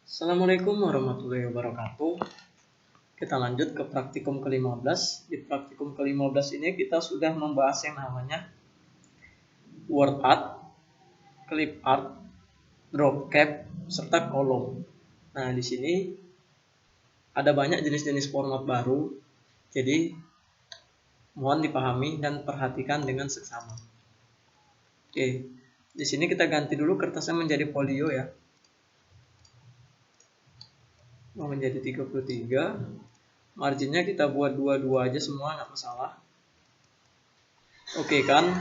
Assalamualaikum warahmatullahi wabarakatuh. Kita lanjut ke praktikum ke-15. Di praktikum ke-15 ini kita sudah membahas yang namanya word art, clip art, drop cap, serta kolom. Nah, di sini ada banyak jenis-jenis format baru. Jadi mohon dipahami dan perhatikan dengan seksama. Oke, di sini kita ganti dulu kertasnya menjadi folio ya. Mau menjadi 33. Marginnya kita buat 22 aja semua, nggak masalah. Oke kan?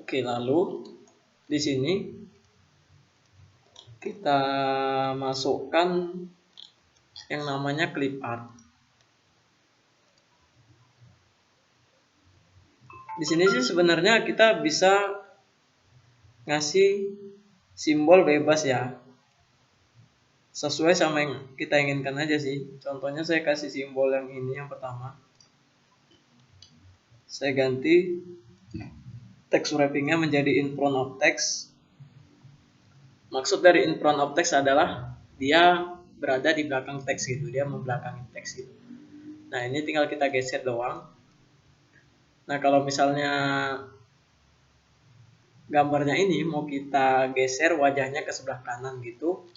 Oke, lalu di sini kita masukkan yang namanya clip art. Di sini sih sebenarnya kita bisa ngasih simbol bebas ya, sesuai sama yang kita inginkan aja sih. Contohnya saya kasih simbol yang ini, yang pertama. Saya ganti text wrappingnya menjadi in front of text. Maksud dari in front of text adalah dia berada di belakang teks gitu, dia membelakangi teks gitu. Nah, ini tinggal kita geser doang. Nah, kalau misalnya gambarnya ini mau kita geser wajahnya ke sebelah kanan gitu,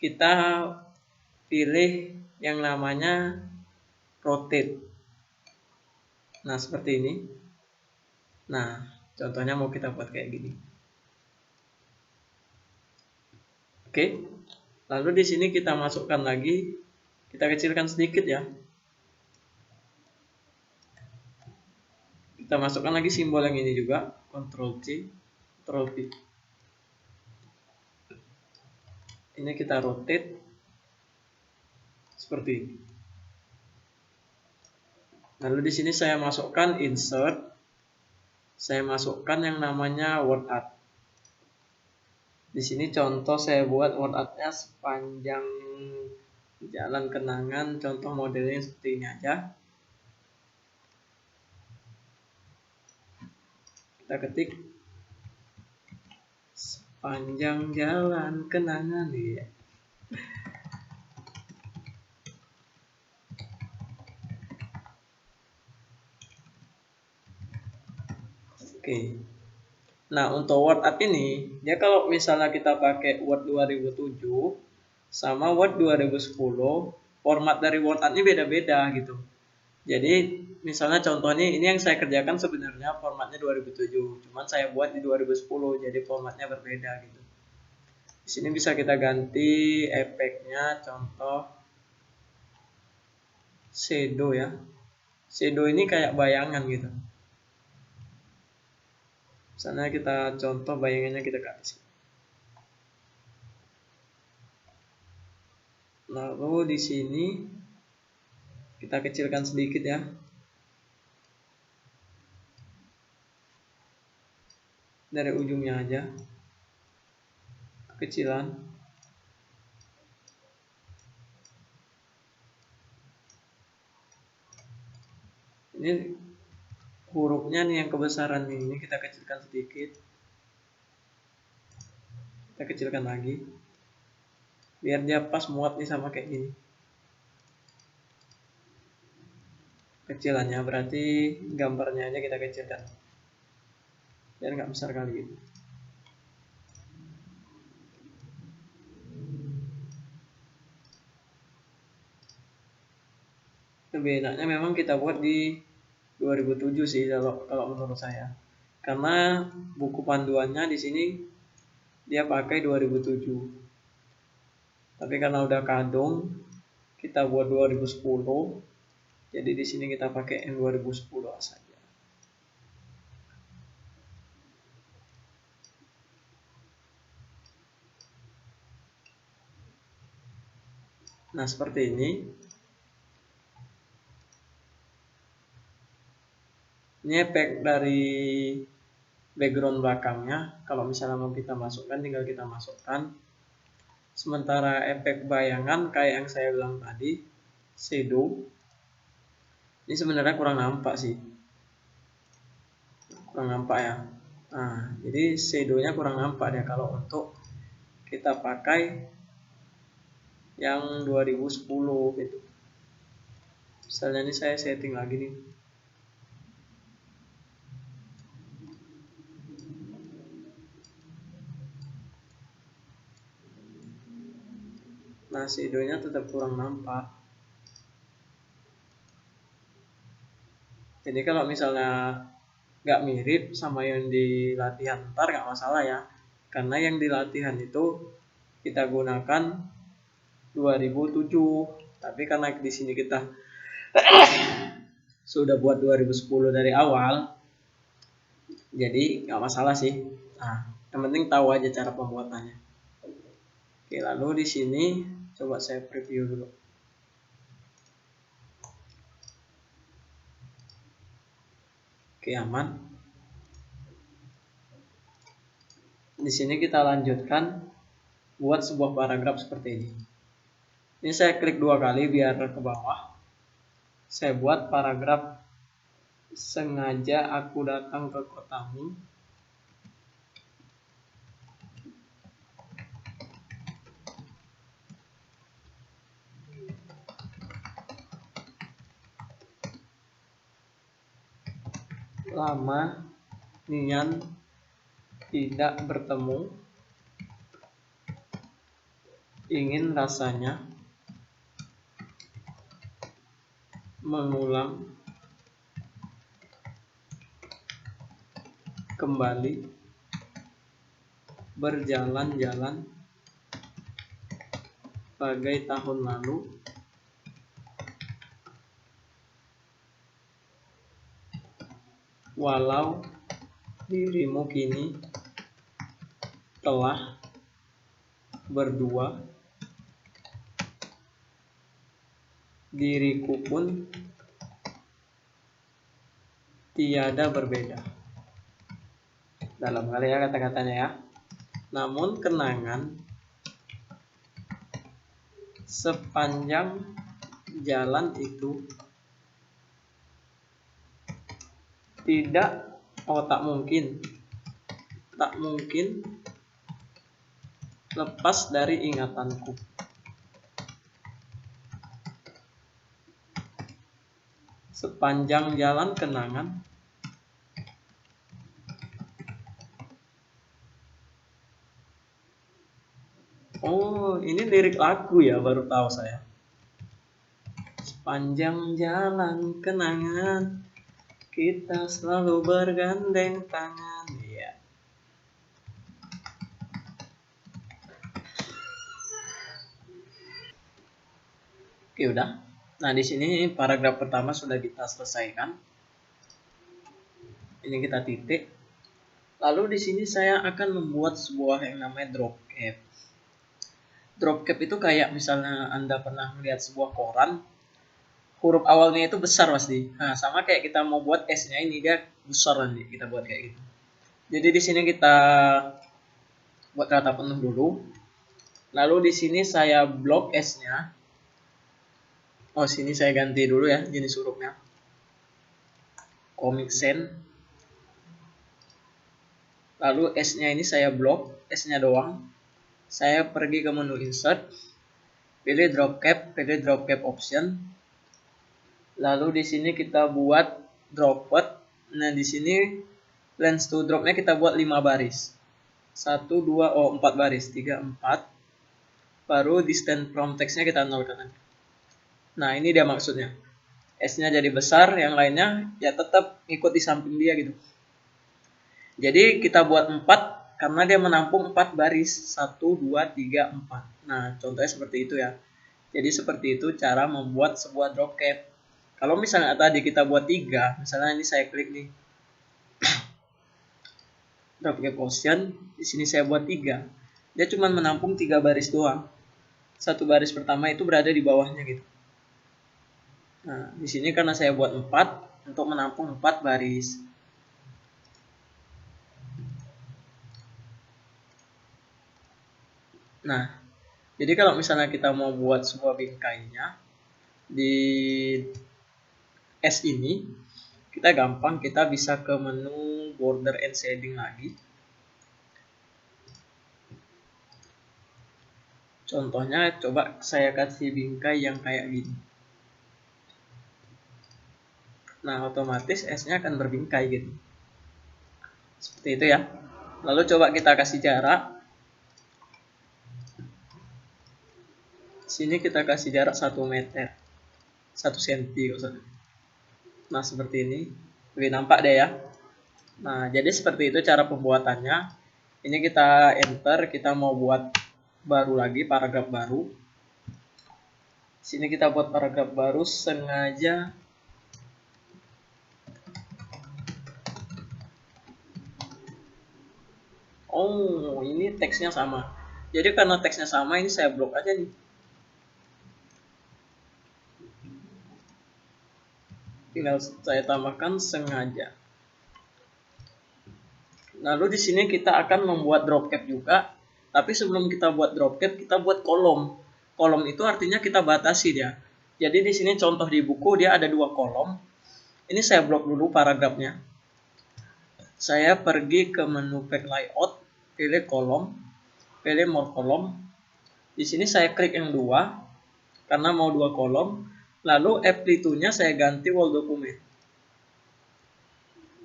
kita pilih yang namanya rotate. Nah, seperti ini. Nah, contohnya mau kita buat kayak gini. Oke. Lalu di sini kita masukkan lagi, kita kecilkan sedikit ya. Kita masukkan lagi simbol yang ini juga, Ctrl C, Ctrl V. Ini kita rotate seperti ini. Lalu di sini saya masukkan insert. Saya masukkan yang namanya word art. Di sini contoh saya buat word artnya sepanjang jalan kenangan. Contoh modelnya seperti ini aja. Kita ketik sepanjang jalan kenangan ya. Oke. Nah, untuk word art ini, dia kalau misalnya kita pakai Word 2007 sama Word 2010, format dari word art ini beda-beda gitu. Jadi, misalnya contohnya ini yang saya kerjakan sebenarnya formatnya 2007, cuman saya buat di 2010, jadi formatnya berbeda gitu. Di sini bisa kita ganti efeknya, contoh shadow ya. Shadow ini kayak bayangan gitu. Misalnya kita contoh bayangannya kita kasih. Lalu di sini kita kecilkan sedikit ya. Dari ujungnya aja. Kecilan. Ini hurufnya nih yang kebesaran nih. Ini kita kecilkan sedikit. Kita kecilkan lagi. Biar dia pas muat nih sama kayak gini. Kecilannya berarti gambarnya aja kita kecilkan. Biar nggak besar kali gitu. Lebih enaknya memang kita buat di 2007 sih kalau menurut saya. Karena buku panduannya di sini dia pakai 2007. Tapi karena udah kadung, kita buat 2010. Jadi di sini kita pakai yang 2010 saja. Nah, seperti ini. Ini efek dari background belakangnya. Kalau misalnya mau kita masukkan, tinggal kita masukkan. Sementara efek bayangan kayak yang saya bilang tadi, shadow, ini sebenarnya kurang nampak sih. Kurang nampak ya. Nah, jadi shadownya kurang nampak ya kalau untuk kita pakai yang 2010 gitu. Misalnya ini saya setting lagi nih. Nah, shadownya tetap kurang nampak. Jadi kalau misalnya nggak mirip sama yang di latihan ntar nggak masalah ya, karena yang di latihan itu kita gunakan 2007, tapi karena di sini kita sudah buat 2010 dari awal, jadi nggak masalah sih. Nah, yang penting tahu aja cara pembuatannya. Oke, lalu di sini coba saya preview dulu. Oke, aman. Di sini kita lanjutkan buat sebuah paragraf seperti ini. Ini saya klik 2 kali biar ke bawah. Saya buat paragraf, sengaja aku datang ke kotamu. Lama nian tidak bertemu, ingin rasanya mengulang kembali, berjalan-jalan bagai tahun lalu, walau dirimu kini telah berdua, diriku pun tiada berbeda. Dalam kali ya kata-katanya ya. Namun kenangan sepanjang jalan itu tak mungkin lepas dari ingatanku. Sepanjang jalan kenangan oh, ini lirik lagu ya, baru tahu saya. Sepanjang jalan kenangan kita selalu bergandeng tangan. Ya. Oke, udah. Nah, di sini paragraf pertama sudah kita selesaikan. Ini kita titik. Lalu di sini saya akan membuat sebuah yang namanya drop cap. Drop cap itu kayak misalnya Anda pernah melihat sebuah koran, huruf awalnya itu besar pasti. Nah, sama kayak kita mau buat S-nya ini, dia besar nanti kita buat kayak gitu. Jadi di sini kita buat kata penuh dulu. Lalu di sini saya blok S-nya. Oh, sini saya ganti dulu ya jenis hurufnya. Comic Sans. Lalu S-nya ini saya blok, S-nya doang. Saya pergi ke menu insert, pilih drop cap option. Lalu di sini kita buat droplet. Nah, di sini length to dropnya kita buat 5 baris. 1 2 4 baris, 3 4. Baru distance from text-nya kita nolkan. Nah, ini dia maksudnya. S-nya jadi besar, yang lainnya ya tetap ikut di samping dia gitu. Jadi kita buat 4 karena dia menampung 4 baris. 1 2 3 4. Nah, contohnya seperti itu ya. Jadi seperti itu cara membuat sebuah drop cap. Kalau misalnya tadi kita buat 3, misalnya ini saya klik nih. Drop cap option, di sini saya buat 3. Dia cuma menampung 3 baris doang. 1 baris pertama itu berada di bawahnya gitu. Nah, di sini karena saya buat 4 untuk menampung 4 baris. Nah, jadi kalau misalnya kita mau buat sebuah bingkainya di S ini, kita gampang, kita bisa ke menu border and shading lagi. Contohnya coba saya kasih bingkai yang kayak gini. Nah, otomatis S-nya akan berbingkai gitu. Seperti itu ya. Lalu coba kita kasih jarak. Sini kita kasih jarak 1 meter. 1 cm maksudnya. Nah, seperti ini. Lebih nampak deh ya. Nah, jadi seperti itu cara pembuatannya. Ini kita enter, kita mau buat baru lagi, paragraf baru. Sini kita buat paragraf baru, sengaja oh, ini teksnya sama. Jadi karena teksnya sama, ini saya blok aja nih. Tinggal saya tambahkan sengaja. Lalu di sini kita akan membuat drop cap juga. Tapi sebelum kita buat drop cap, kita buat kolom. Kolom itu artinya kita batasi dia. Jadi di sini contoh di buku dia ada 2 kolom. Ini saya blok dulu paragrafnya. Saya pergi ke menu pack layout, pilih kolom, pilih more kolom. Di sini saya klik yang 2 karena mau 2 kolom. Lalu amplitude-nya saya ganti wall document.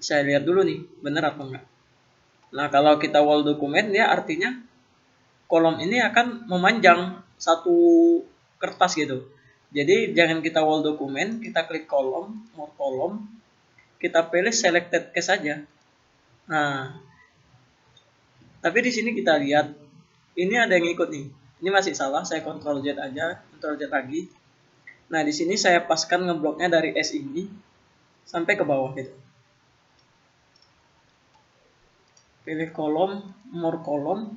Saya lihat dulu nih, benar apa enggak. Nah, kalau kita wall document dia artinya kolom ini akan memanjang satu kertas gitu. Jadi jangan kita wall document, kita klik kolom, more kolom, kita pilih selected case saja. Nah, tapi di sini kita lihat ini ada yang ikut nih. Ini masih salah, saya Ctrl Z aja, Ctrl Z lagi. Nah, di sini saya paskan ngebloknya dari S ini sampai ke bawah gitu. Pilih kolom, more kolom.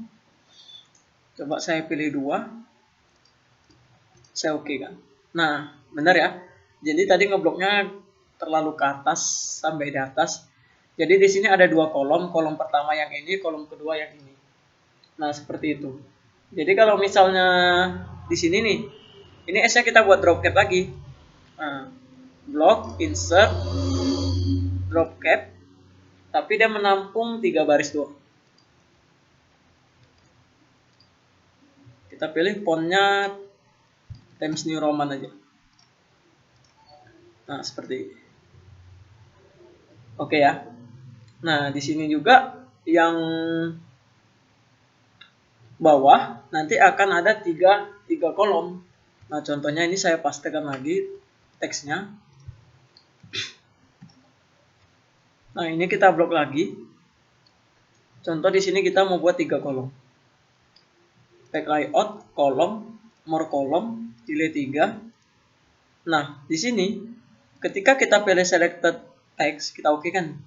Coba saya pilih 2. Saya oke kan. Nah, benar ya. Jadi tadi ngebloknya terlalu ke atas sampai di atas. Jadi di sini ada 2 kolom, kolom pertama yang ini, kolom kedua yang ini. Nah, seperti itu. Jadi kalau misalnya di sini nih, ini S-nya kita buat drop cap lagi. Nah, block, insert, drop cap, tapi dia menampung 3 baris doang. Kita pilih fontnya Times New Roman aja. Nah, seperti ini. Oke ya. Nah, di sini juga yang bawah nanti akan ada 3 kolom. Nah, contohnya ini saya pastekan lagi teksnya. Nah, ini kita blok lagi. Contoh di sini kita mau buat 3 kolom. Pack layout, kolom, more kolom, pilih 3. Nah, di sini ketika kita pilih selected text, kita oke kan?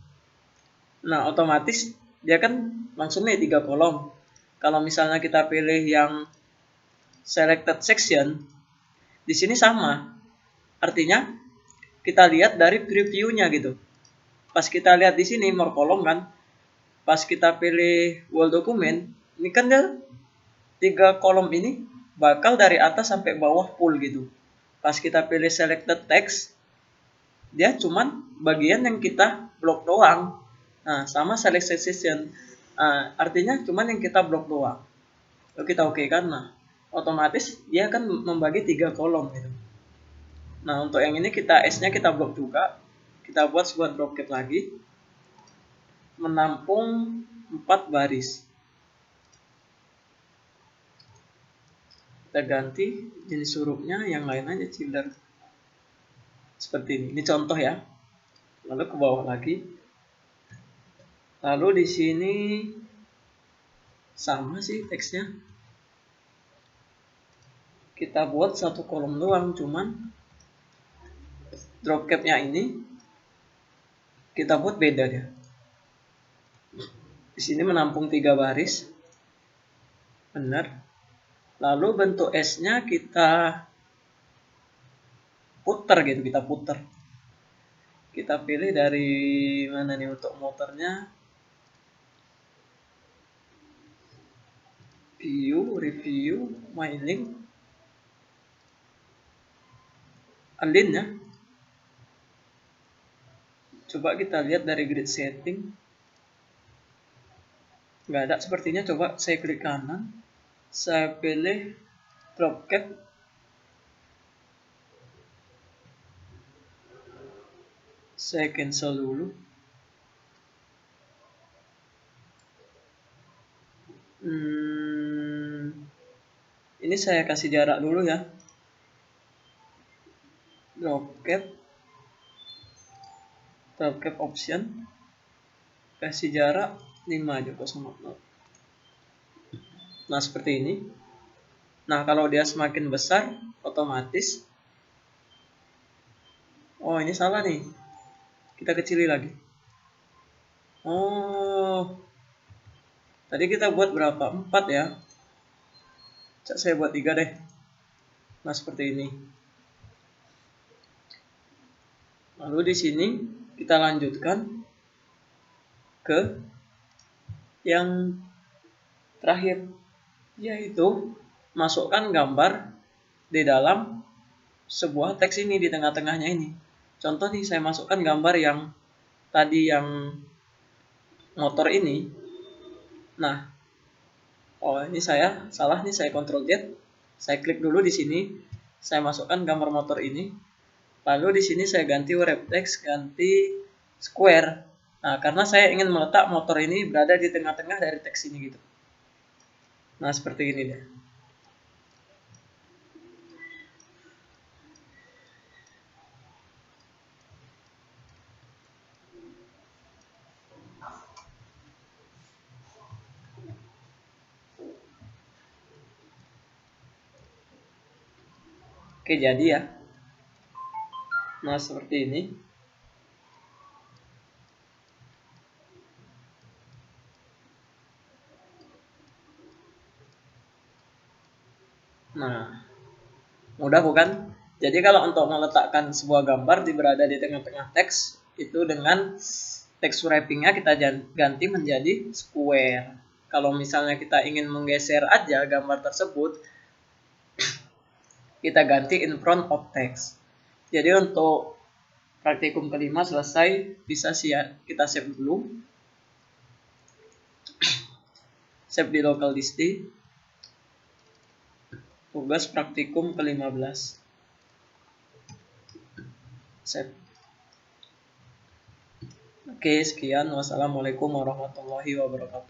Nah, otomatis dia kan langsung nih 3 kolom. Kalau misalnya kita pilih yang selected section, di sini sama. Artinya kita lihat dari previewnya gitu. Pas kita lihat di sini more kolom kan, pas kita pilih wall document, ini kan dia 3 kolom ini bakal dari atas sampai bawah full gitu. Pas kita pilih selected text, dia cuman bagian yang kita blok doang. Nah, sama select section. Artinya cuman yang kita blok doang. Lalu kita oke kan, nah otomatis dia akan membagi 3 kolom gitu. Nah, untuk yang ini kita S-nya kita blok juga. Kita buat sebuah drop cap lagi. Menampung 4 baris. Kita ganti jenis hurufnya, yang lain aja chiller. Seperti ini. Ini contoh ya. Lalu ke bawah lagi. Lalu di sini sama sih teksnya. Kita buat 1 kolom doang, cuman drop cap-nya ini kita buat beda dia. Di sini menampung 3 baris. Benar. Lalu bentuk S-nya kita putar gitu, kita putar. Kita pilih dari mana nih untuk motornya. View, review, my link. Align ya. Coba kita lihat dari grid setting. Nggak ada sepertinya, coba saya klik kanan. Saya pilih drop cap, saya cancel dulu. Ini saya kasih jarak dulu ya. Drop cap option, kasih jarak 5 aja, 0,0. Nah seperti ini. Nah kalau dia semakin besar, otomatis, oh ini salah nih, kita kecili lagi. Oh, tadi kita buat berapa? 4 ya. Saya buat 3 deh. Nah seperti ini. Lalu di sini kita lanjutkan ke yang terakhir, yaitu masukkan gambar di dalam sebuah teks ini di tengah-tengahnya ini. Contoh nih, saya masukkan gambar yang tadi yang motor ini. Nah, oh ini saya salah nih, saya Ctrl Z, saya klik dulu di sini, saya masukkan gambar motor ini. Lalu di sini saya ganti wrap text, ganti square. Nah, karena saya ingin meletak motor ini berada di tengah-tengah dari teks ini gitu. Nah, seperti ini deh. Oke, jadi ya. Nah, seperti ini. Nah, mudah bukan? Jadi kalau untuk meletakkan sebuah gambar berada di tengah-tengah teks, itu dengan text wrappingnya kita ganti menjadi square. Kalau misalnya kita ingin menggeser aja gambar tersebut, kita ganti in front of text. Jadi untuk praktikum kelima selesai, bisa kita save dulu. Save di local disk D. Tugas praktikum ke-15. Save. Oke, sekian. Wassalamualaikum warahmatullahi wabarakatuh.